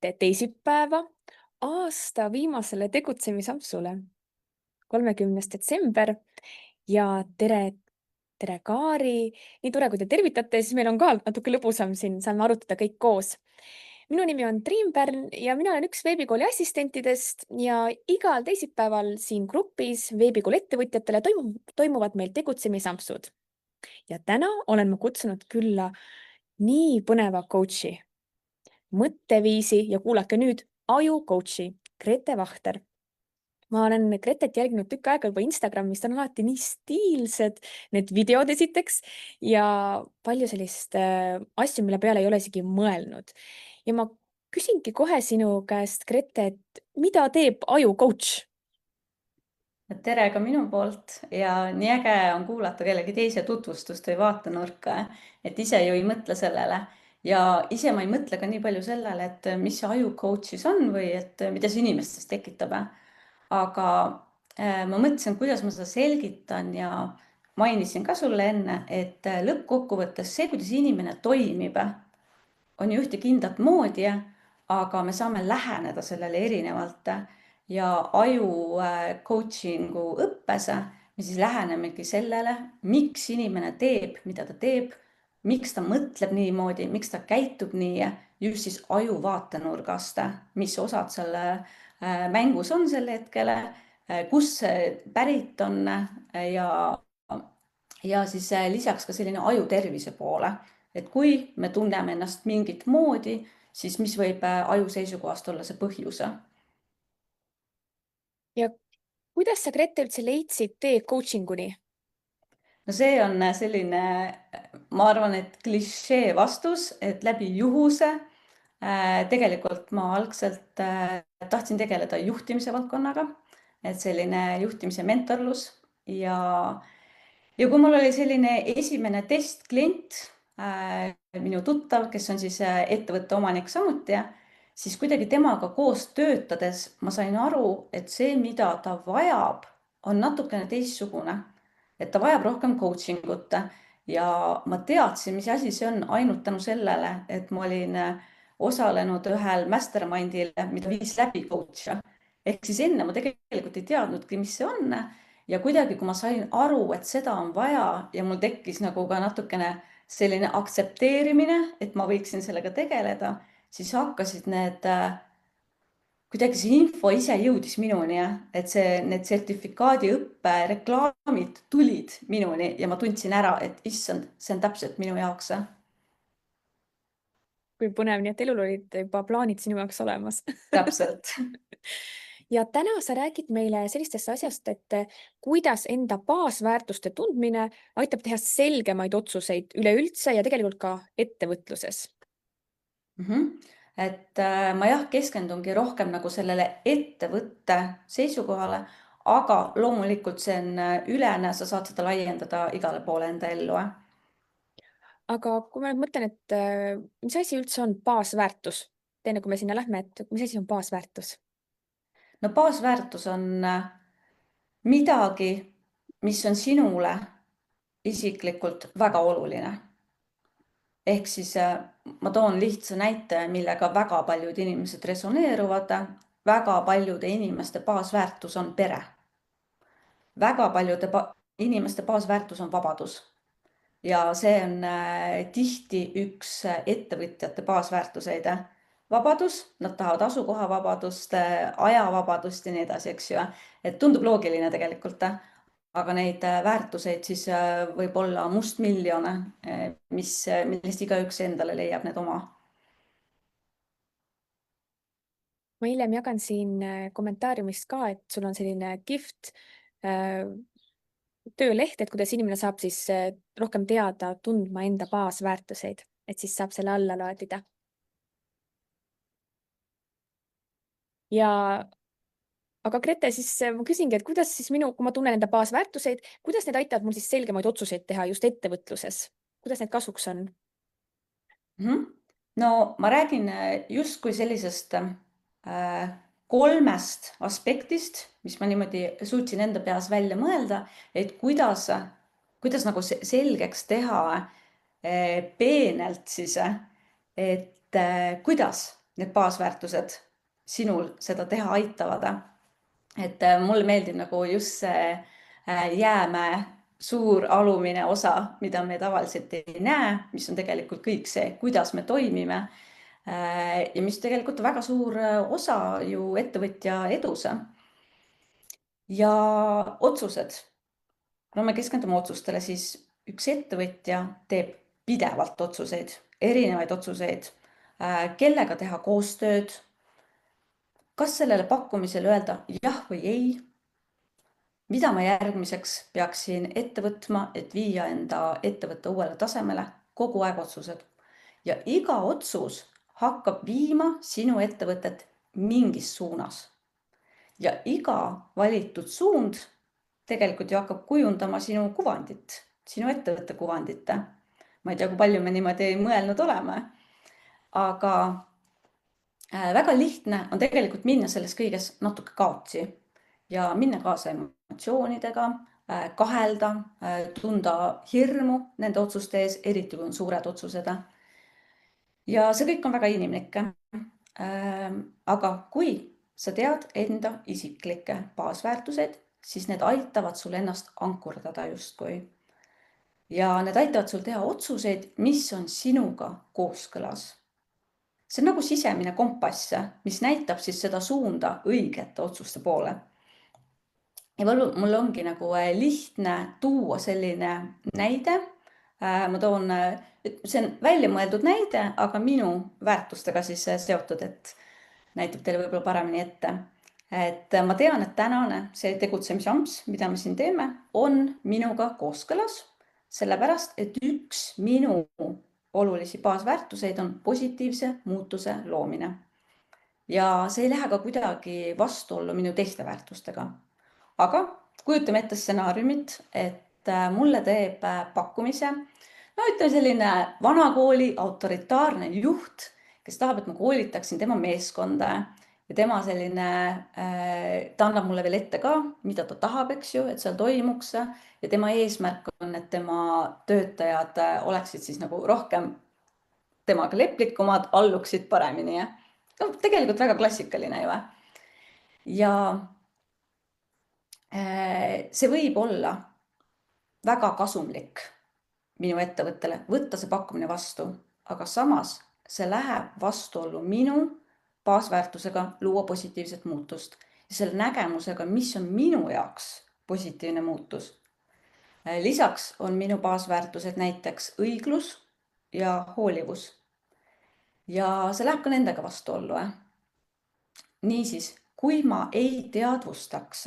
teisipäeva aasta viimasele tegutsemisampsule, 30. detsember ja tere, Kaari. Nii tore, kui te tervitate, siis meil on ka natuke lõbusam siin, saame arutada kõik koos. Minu nimi on Triin Pärn ja mina olen üks veebikooli assistentidest ja igal teisipäeval siin grupis veebikooli ettevõtjatele toimuvad meil tegutsemisampsud. Ja täna olen ma kutsunud külla nii põneva coachi, mõtteviisi ja kuulake nüüd aju coachi, Grete Vahter. Ma olen Gretet jälginud tükk aega juba Instagramis, ta on alati nii stiilsed, need videod esiteks ja palju sellist asju, mille peale ei ole isegi mõelnud. Ja ma küsingi kohe sinu käest, Grete, et mida teeb aju coach? Tere ka minu poolt ja nii äge on kuulata kellegi teise tutvustust või vaatenurka, et ise ju ei mõtle sellele ja ise ma ei mõtle ka nii palju sellele, et mis see aju coach siis on või et mida see inimestes tekitab. Aga ma mõtlesin, kuidas ma seda selgitan ja mainisin ka sulle enne, et lõppkokkuvõttes see, kuidas inimene toimib, on ju ühte kindlat moodi, aga me saame läheneda sellele erinevalt ja aju coachingu õppes me siis lähenemegi sellele, miks inimene teeb, mida ta teeb, miks ta mõtleb niimoodi, miks ta käitub nii, just siis aju vaatenurgast, mis osad selle mängus on sel hetkel, kus see pärit on ja siis lisaks ka selline aju tervise poole, et kui me tunneme ennast mingit moodi, siis mis võib aju seisukohast olla see põhjus. Ja kuidas sa, Grete, üldse leidsid tee coachinguni? No see on selline, ma arvan, et klišee vastus, et läbi juhuse. Tegelikult ma algselt tahtsin tegeleda juhtimise valdkonnaga, et selline juhtimise mentorlus ja kui mul oli selline esimene testklient, minu tuttav, kes on siis ettevõtte omanik samuti, siis kuidagi temaga koos töötades ma sain aru, et see, mida ta vajab, on natukene teistsugune. Et ta vajab rohkem coaching ut ja ma teadsin, mis asi see on ainult tänu sellele, et ma olin osalenud ühel mastermindil, mida viis läbi coach. Ehk siis enne ma tegelikult ei teadnudki, mis see on. Ja kuidagi, kui ma sain aru, et seda on vaja ja mul tekkis nagu ka natukene selline aktsepteerimine, et ma võiksin sellega tegeleda, siis hakkasid kuidagi see info ise jõudis minuni, et need sertifikaadiõppe reklaamid tulid minuni ja ma tundsin ära, et issand, see on täpselt minu jaoks. Kui põnev, nii et elul olid juba plaanid sinu jaoks olemas. Täpselt. Ja täna sa räägid meile sellistest asjast, et kuidas enda baasväärtuste tundmine aitab teha selgemaid otsuseid üleüldse ja tegelikult ka ettevõtluses. Et ma jah, keskendungi rohkem nagu sellele ettevõtte seisukohale, aga loomulikult see on ülene, sa saad seda laiendada igale poole enda ellu. Aga kui ma nüüd mõtlen, et mis asi üldse on baasväärtus? Enne kui me sinna lähme, et mis asi on baasväärtus? No baasväärtus on midagi, mis on sinule isiklikult väga oluline. Ehk siis ma toon lihtsa näite, millega väga paljud inimesed resoneeruvad. Väga paljude inimeste baasväärtus on pere. Väga paljude inimeste baasväärtus on vabadus. Ja see on tihti üks ettevõtjate baasväärtuseid. Vabadus, nad tahavad asukohavabadust, ajavabadust ja nii edasi, eks ju. Et tundub loogiline tegelikult, aga neid väärtuseid siis võib olla mustmiljone, millest igaüks endale leiab need oma. Ma hiljem jagan siin kommentaariumist ka, et sul on selline kihvt tööleht, et kuidas inimene saab siis rohkem teada, tundma enda baasväärtuseid, et siis saab selle alla laadida. Aga Grete, siis ma küsingi, et kuidas siis kui ma tunnen enda baasväärtuseid, kuidas need aitavad mul siis selgemaid otsuseid teha just ettevõtluses? Kuidas need kasuks on? No ma räägin justkui sellisest 3 aspektist, mis ma niimoodi suutsin enda peas välja mõelda, et kuidas nagu selgeks teha peenelt siis, et kuidas need baasväärtused sinul seda teha aitavad. Et mulle meeldib nagu just see jäämäe suur alumine osa, mida me tavaliselt ei näe, mis on tegelikult kõik see, kuidas me toimime ja mis tegelikult on väga suur osa ju ettevõtja edus. Ja otsused. No me keskendume otsustele, siis üks ettevõtja teeb pidevalt otsuseid, erinevaid otsuseid, kellega teha koostööd, kas sellele pakkumisele öelda jah või ei, mida ma järgmiseks peaksin ette võtma, et viia enda ettevõtte uuele tasemele, kogu aeg otsused. Ja iga otsus hakkab viima sinu ettevõtet mingis suunas. Ja iga valitud suund tegelikult ju hakkab kujundama sinu kuvandit, sinu ettevõtte kuvandit. Ma ei tea, kui palju me niimoodi mõelnud oleme, aga väga lihtne on tegelikult minna selles kõiges natuke kaotsi ja minna kaasa emotsioonidega, kahelda, tunda hirmu nende otsuste ees, eriti kui on suured otsused. Ja see kõik on väga inimlik. Aga kui sa tead enda isiklikke baasväärtused, siis need aitavad sul ennast ankurdada justkui. Ja need aitavad sul teha otsuseid, mis on sinuga kooskõlas. See on nagu sisemine kompass, mis näitab siis seda suunda õigete otsuste poole. Ja mul ongi nagu lihtne tuua selline näide. Ma toon, see on välja mõeldud näide, aga minu väärtustega siis seotud, et näitab teile võib-olla paremini ette. Et ma tean, et tänane see tegutsemisamps, mida me siin teeme, on minuga kooskõlas, sellepärast, et üks minu olulisi baasväärtuseid on positiivse muutuse loomine. Ja see ei lähe ka kuidagi vastuollu minu teiste väärtustega. Aga kujutame ette stsenaariumit, et mulle teeb pakkumise, no ütleme selline vanakooli autoritaarne juht, kes tahab, et ma koolitaksin tema meeskonda ja tema selline, ta annab mulle veel ette ka, mida ta tahab, eks ju, et seal toimuks ja tema eesmärk on, et tema töötajad oleksid siis nagu rohkem temaga leplikumad, alluksid paremini. No, tegelikult väga klassikaline ju. Ja see võib olla väga kasumlik minu ettevõttele, võtta see pakkumine vastu, aga samas see läheb vastuollu minu baasväärtusega luua positiivset muutust ja selle nägemusega, mis on minu jaoks positiivne muutus. Lisaks on minu baasväärtused näiteks õiglus ja hoolivus. Ja see läheb ka nendega vastuollu. Niisiis, kui ma ei teadvustaks,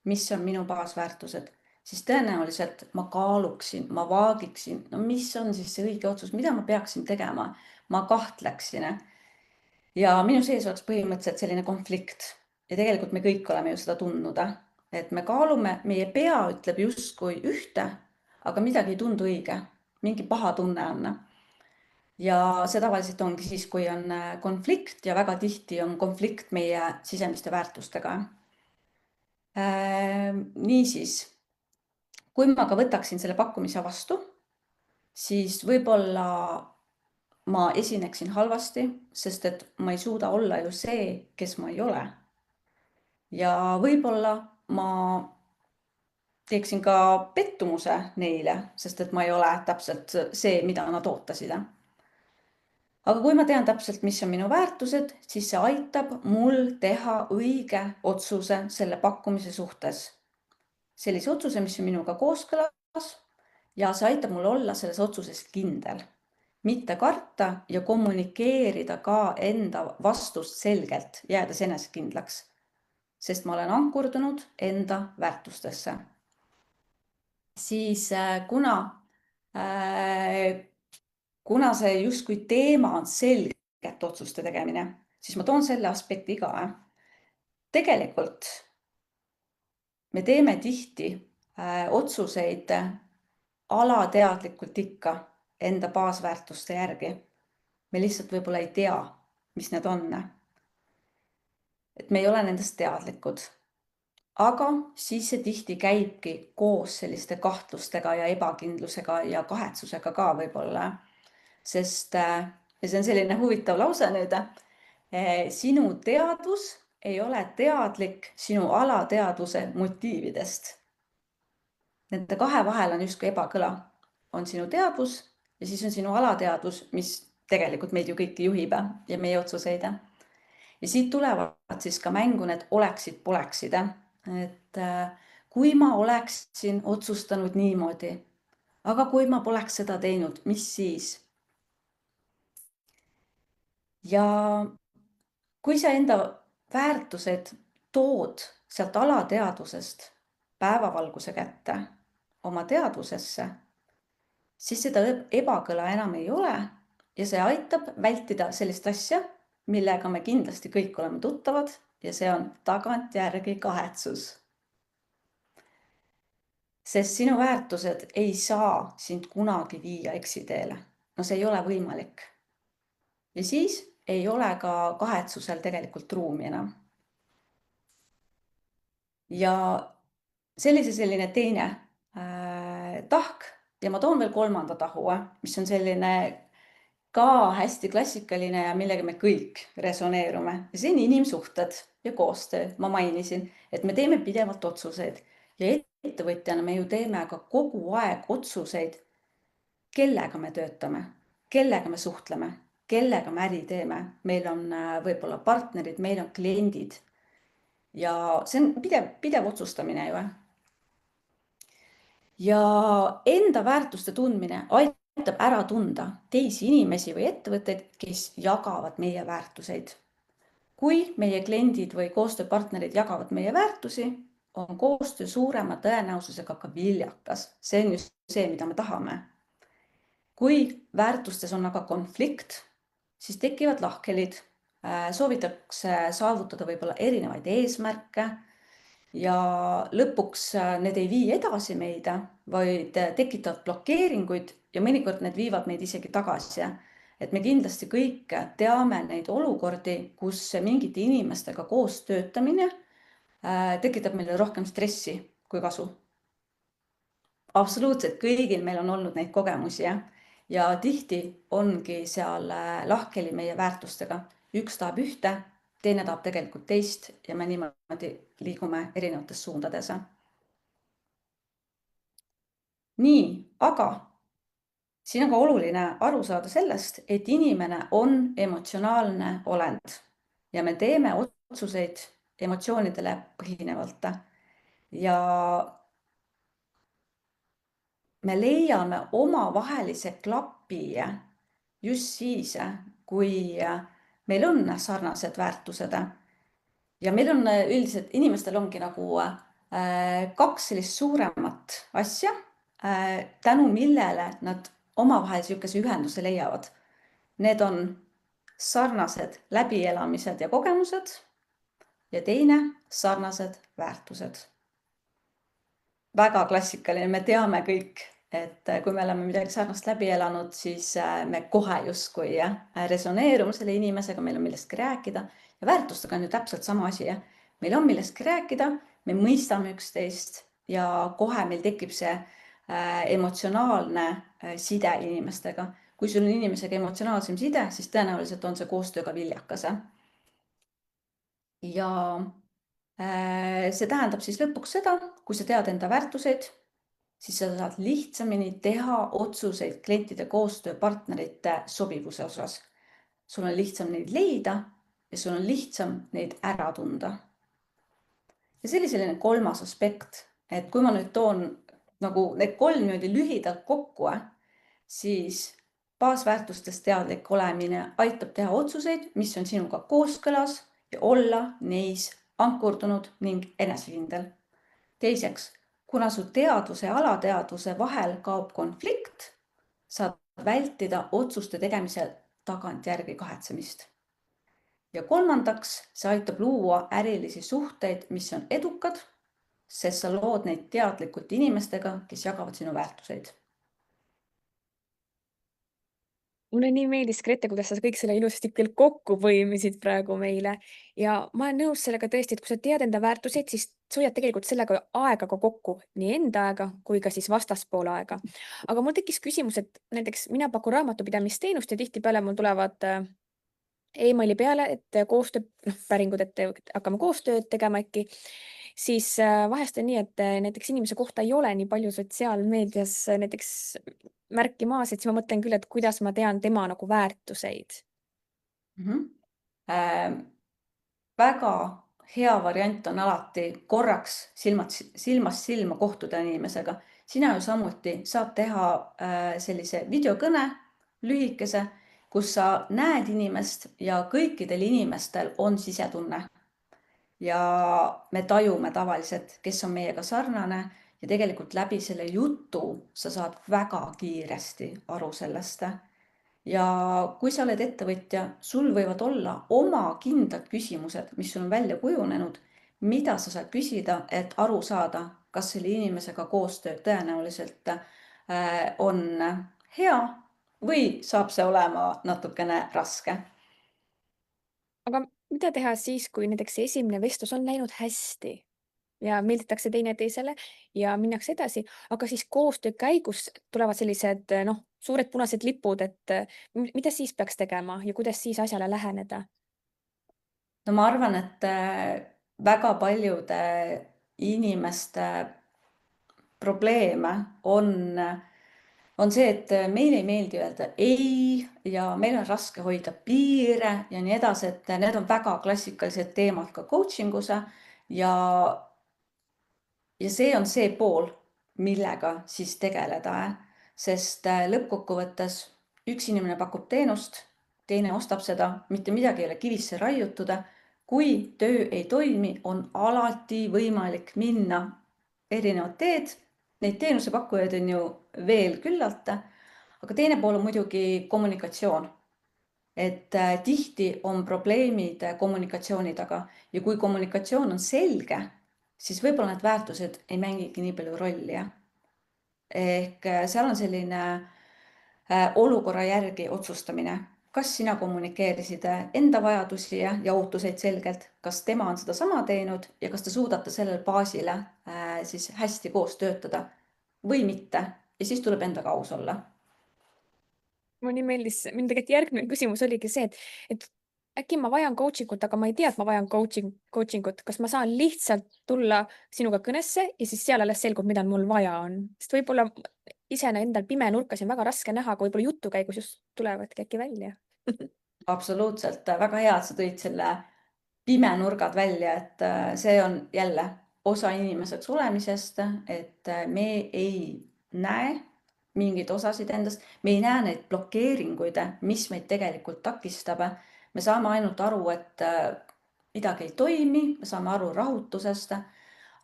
mis on minu baasväärtused, siis tõenäoliselt ma kaaluksin, ma vaagiksin, no mis on siis see õige otsus, mida ma peaksin tegema, ma kahtleksin. Ja minu sees oleks põhimõtteliselt selline konflikt. Ja tegelikult me kõik oleme ju seda tundnud, et me kaalume, meie pea ütleb justkui ühte, aga midagi ei tundu õige, mingi paha tunne on. Ja see tavaliselt ongi siis, kui on konflikt ja väga tihti on konflikt meie sisemiste väärtustega. Niisiis, kui ma ka võtaksin selle pakkumise vastu, siis võib-olla ma esineksin halvasti, sest et ma ei suuda olla ju see, kes ma ei ole. Ja võib-olla ma teeksin ka pettumuse neile, sest et ma ei ole täpselt see, mida nad ootasid. Aga kui ma tean täpselt, mis on minu väärtused, siis see aitab mul teha õige otsuse selle pakkumise suhtes. Sellise otsuse, mis on minuga kooskõlas ja see aitab mul olla selles otsuses kindel. Mitte karta ja kommunikeerida ka enda vastust selgelt, jäädes enesekindlaks, sest ma olen ankurdunud enda väärtustesse. Siis kuna see justkui teema on selgelt otsuste tegemine, siis ma toon selle aspekti ka. Tegelikult me teeme tihti otsuseid alateadlikult ikka enda baasväärtuste järgi. Me lihtsalt võib-olla ei tea, mis need on. Et me ei ole nendest teadlikud. Aga siis see tihti käibki koos selliste kahtlustega ja ebakindlusega ja kahetsusega ka võib-olla. Sest, ja see on selline huvitav lause nüüd, Sinu teadvus ei ole teadlik sinu alateadvuse motiividest. Nende kahe vahel on justkui ebakõla. On sinu teadvus ja siis on sinu alateadvus, mis tegelikult meid ju kõiki juhib ja meie otsuseid. Ja siit tulevad siis ka mängu need oleksid-poleksid. Et kui ma oleksin otsustanud niimoodi, aga kui ma poleks seda teinud, mis siis? Ja kui sa enda väärtused tood sealt alateadvusest päevavalguse kätte oma teadvusesse, siis seda ebakõla enam ei ole ja see aitab vältida sellist asja, millega me kindlasti kõik oleme tuttavad ja see on tagantjärgi kahetsus. Sest sinu väärtused ei saa sind kunagi viia eksiteele. No see ei ole võimalik. Ja siis ei ole ka kahetsusel tegelikult ruumi enam. Ja selline teine tahk ja ma toon veel kolmanda tahu, mis on selline ka hästi klassikaline ja millega me kõik resoneerume. Ja see on inimsuhted ja koostöö. Ma mainisin, et me teeme pidevalt otsuseid ja ettevõtjana me ju teeme ka kogu aeg otsuseid, kellega me töötame, kellega me suhtleme, kellega me äri teeme. Meil on võib-olla partnerid, meil on kliendid ja see on pidev otsustamine ju. Ja enda väärtuste tundmine aitab ära tunda teisi inimesi või ettevõtteid, kes jagavad meie väärtuseid. Kui meie kliendid või koostööpartnerid jagavad meie väärtusi, on koostöö suurema tõenäosusega ka viljakas. See on just see, mida me tahame. Kui väärtustes on aga konflikt, siis tekivad lahkhelid, soovitakse saavutada võib-olla erinevaid eesmärke ja lõpuks need ei vii edasi meid, vaid tekitavad blokeeringuid ja mõnikord need viivad meid isegi tagasi. Et me kindlasti kõik teame neid olukordi, kus mingite inimestega koos töötamine tekitab meile rohkem stressi kui kasu. Absoluutselt kõigil meil on olnud neid kogemusi ja tihti ongi seal lahkheli meie väärtustega. Üks tahab ühte, teine tahab tegelikult teist ja me niimoodi liigume erinevates suundades. Nii, aga siin on ka oluline aru saada sellest, et inimene on emotsionaalne olend ja me teeme otsuseid emotsioonidele põhinevalt. Ja me leiame omavahelise klapi just siis, kui meil on sarnased väärtused. Ja meil on üldiselt, inimestel ongi nagu kaks sellist suuremat asja, tänu millele nad omavahel niisuguse ühenduse leiavad. Need on sarnased läbielamised ja kogemused ja teine sarnased väärtused. Väga klassikaline, me teame kõik, et kui me oleme midagi sarnast läbi elanud, siis me kohe justkui resoneerume selle inimesega, meil on millestki rääkida ja väärtustega on ju täpselt sama asi. Meil on millestki rääkida, me mõistame üksteist ja kohe meil tekib see emotsionaalne side inimestega. Kui sul on inimesega emotsionaalsem side, siis tõenäoliselt on see koostööga viljakas. Ja see tähendab siis lõpuks seda, kui sa tead enda väärtuseid, siis sa saad lihtsamini teha otsuseid klientide koostööpartnerite sobivuse osas. Sul on lihtsam neid leida ja sul on lihtsam neid ära tunda. Ja see oli selline kolmas aspekt, et kui ma nüüd toon nagu need kolm niimoodi lühidalt kokku, siis baasväärtustest teadlik olemine aitab teha otsuseid, mis on sinuga kooskõlas ja olla neis ankurdunud ning enesekindel. Teiseks, kuna su teadvuse ja alateadvuse vahel kaob konflikt, saad vältida otsuste tegemise tagantjärgi kahetsemist. Ja kolmandaks, see aitab luua ärilisi suhteid, mis on edukad, sest sa lood neid teadlikult inimestega, kes jagavad sinu väärtuseid. Mulle nii meeldis, Grete, kuidas sa kõik selle ilusasti küll kokku põimisid praegu meile ja ma olen nõus sellega tõesti, et kui sa tead enda väärtuseid, siis sa hoiad tegelikult sellega aega ka kokku, nii enda aega kui ka siis vastaspoole aega. Aga mul tekkis küsimus, et näiteks mina pakun raamatupidamisteenust ja tihtipeale mul tulevad emaili peale, et päringud, et hakkame koostööd tegema äkki, siis vahest on nii, et näiteks inimese kohta ei ole nii palju sotsiaalmeedias näiteks märki maas, et siis ma mõtlen küll, et kuidas ma tean tema nagu väärtuseid. Väga hea variant on alati korraks silmast silma kohtuda inimesega. Sina ju samuti saad teha sellise videokõne lühikese, kus sa näed inimest ja kõikidel inimestel on sisetunne. Ja me tajume tavaliselt, kes on meiega sarnane ja tegelikult läbi selle jutu sa saad väga kiiresti aru sellest. Ja kui sa oled ettevõtja, sul võivad olla oma kindlad küsimused, mis sul on välja kujunenud, mida sa saad küsida, et aru saada, kas selle inimesega koostöö tõenäoliselt on hea või saab see olema natukene raske. Aga mida teha siis, kui näiteks see esimene vestlus on läinud hästi ja meelditakse teineteisele ja minnakse edasi, aga siis koostöö käigus tulevad sellised suured punased lipud, et mida siis peaks tegema ja kuidas siis asjale läheneda? No ma arvan, et väga paljude inimeste probleeme on see, et meile ei meeldi öelda ei ja meil on raske hoida piire ja nii edasi, et need on väga klassikalised teemad ka coaching us ja see on see pool, millega siis tegeleda, sest lõppkokkuvõttes üks inimene pakub teenust, teine ostab seda, mitte midagi ei ole kivisse raiutud. Kui töö ei toimi, on alati võimalik minna erinevad teed. Neid teenusepakkujaid on ju veel küllalt, aga teine pool on muidugi kommunikatsioon. Et tihti on probleemid kommunikatsiooni taga ja kui kommunikatsioon on selge, siis võib-olla need väärtused ei mängigi nii palju rolli. Ehk seal on selline olukorra järgi otsustamine. Kas sina kommunikeerisid enda vajadusi ja ootuseid selgelt, kas tema on seda sama teinud ja kas te suudate sellel baasile siis hästi koos töötada või mitte. Ja siis tuleb endaga aus olla. Mulle nii meeldis, minu tegelikult järgmine küsimus oligi see, et äkki ma vajan coaching ut, aga ma ei tea, et ma vajan coaching ut. Kas ma saan lihtsalt tulla sinuga kõnesse ja siis seal alles selgub, mida mul vaja on? Sest võib-olla ise endal pime nurkas on väga raske näha, aga võib-olla jutu käigus just tulevadki äkki välja. Absoluutselt, väga hea, et sa tõid selle pimenurgad välja, et see on jälle osa inimeseks olemisest, et me ei näe mingeid osasid endast, me ei näe neid blokeeringuid, mis meid tegelikult takistab. Me saame ainult aru, et midagi ei toimi, me saame aru rahutusest,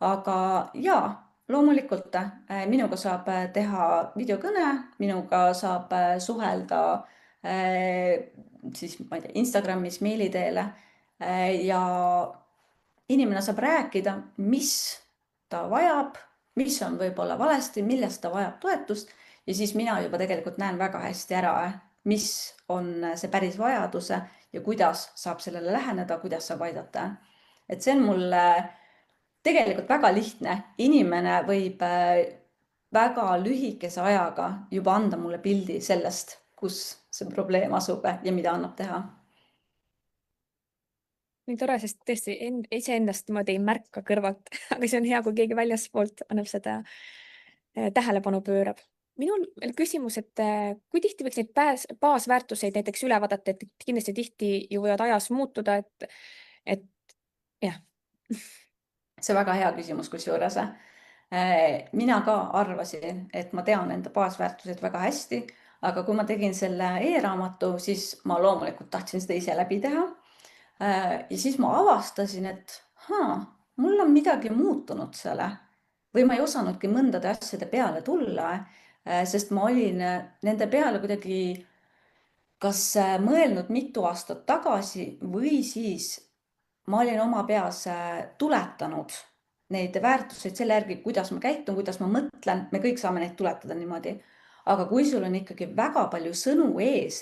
aga jaa, loomulikult minuga saab teha videokõne, minuga saab suhelda siis ma ei tea, Instagramis, meili teel ja inimene saab rääkida, mis ta vajab, mis on võib-olla valesti, millest ta vajab toetust ja siis mina juba tegelikult näen väga hästi ära, mis on see päris vajadus ja kuidas saab sellele läheneda, kuidas saab aidata. Et see on mul tegelikult väga lihtne. Inimene võib väga lühikese ajaga juba anda mulle pildi sellest, kus see probleem asub ja mida annab teha. Nii tore, sest tõesti iseendast niimoodi ei märka kõrvalt, aga see on hea, kui keegi väljaspoolt annab seda tähelepanu pöörab. Minul veel küsimus, et kui tihti võiks neid baasväärtuseid näiteks üle vaadata, et kindlasti tihti ju võivad ajas muutuda, et jah. See väga hea küsimus kusjuures. Mina ka arvasin, et ma tean enda baasväärtused väga hästi, aga kui ma tegin selle e-raamatu, siis ma loomulikult tahtsin seda ise läbi teha. Ja siis ma avastasin, et mul on midagi muutunud seal või ma ei osanudki mõndade asjade peale tulla, sest ma olin nende peale kuidagi kas mõelnud mitu aastat tagasi või siis ma olin oma peas tuletanud neid väärtuseid selle järgi, kuidas ma käitun, kuidas ma mõtlen, me kõik saame neid tuletada niimoodi. Aga kui sul on ikkagi väga palju sõnu ees,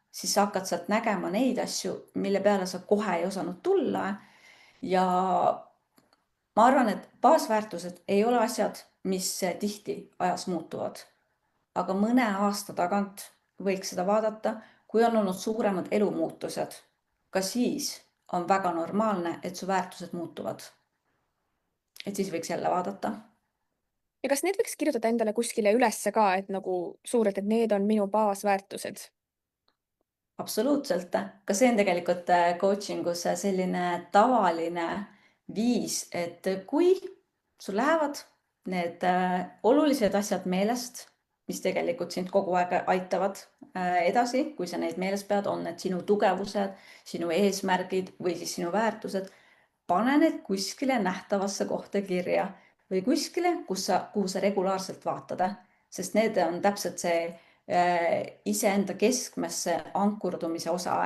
siis sa hakkad sealt nägema neid asju, mille peale sa kohe ei osanud tulla. Ja ma arvan, et baasväärtused ei ole asjad, mis tihti ajas muutuvad. Aga mõne aasta tagant võiks seda vaadata, kui on olnud suuremad elumuutused. ka siis on väga normaalne, et su väärtused muutuvad. Et siis võiks jälle vaadata. ja kas need võiks kirjutada endale kuskile ülesse ka, et nagu suurelt, et need on minu baasväärtused? Absoluutselt. Ka see on tegelikult coaching us selline tavaline viis, et kui sul lähevad need olulised asjad meelest, mis tegelikult sind kogu aeg aitavad edasi, kui sa neid meeles pead, on need sinu tugevused, sinu eesmärgid või siis sinu väärtused, pane need kuskile nähtavasse kohta kirja või kuskile, kuhu sa regulaarselt vaatad, sest need on täpselt see iseenda keskmesse ankurdumise osa,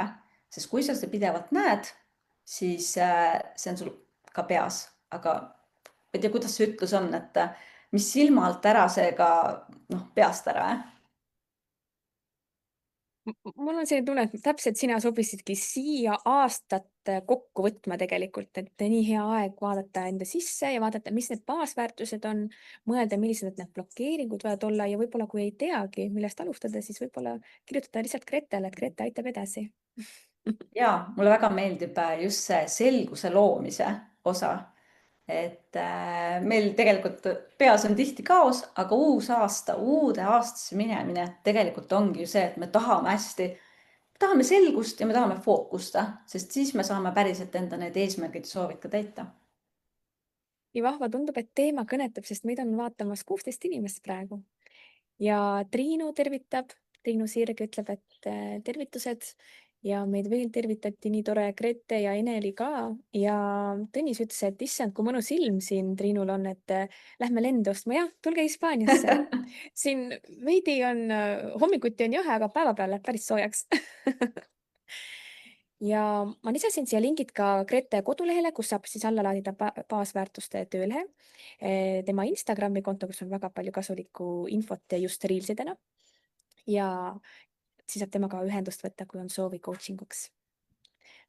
sest kui sa seda pidevalt näed, siis see on sul ka peas, aga ma ei tea, kuidas see ütlus on, et mis silma alt ära, see ka peast ära. Mul on selline tunne, et täpselt sina sobisidki siia aastat kokku võtma tegelikult, et nii hea aeg vaadata enda sisse ja vaadata, mis need baasväärtused on, mõelda, millised need blokeeringud võivad olla ja võib-olla kui ei teagi, millest alustada, siis võib-olla kirjutada lihtsalt Gretele, et Grete aitab edasi. Ja mulle väga meeldib just see selguse loomise osa, et meil tegelikult peas on tihti kaos, aga uus aasta, uude aastasse minemine tegelikult ongi ju see, et me tahame selgust ja me tahame fookust, sest siis me saame päriselt enda need eesmärgid ja soovid ka täita. nii vahva, tundub, et teema kõnetab, sest meid on vaatamas 16 inimest praegu. Ja Triinu tervitab, Triinu Sirg ütleb, et tervitused ja meid veel tervitati nii tore Grete ja Eneli ka ja Tõnis ütles, et issand, kui mõnus ilm siin Triinul on, et lähme lende ostma. Jah, tulge Hispaaniasse. Siin veidi on, hommikuti on jahe, aga päevapeal läheb päris soojaks. Ja ma lisasin siia lingid ka Grete kodulehele, kus saab siis alla laadida baasväärtuste töölehe, tema Instagrami konto, kus on väga palju kasulikku infot just reelsidena. Ja siis saab temaga ühendust võtta, kui on soovi coaching uks.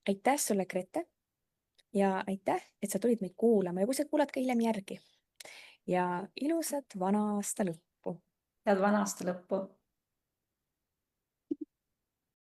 Aitäh sulle, Grete. Ja aitäh, et sa tulid meid kuulama ja kui sa kuulad ka hiljem järgi. Ja ilusat vana aasta lõppu. Head vana aasta lõppu.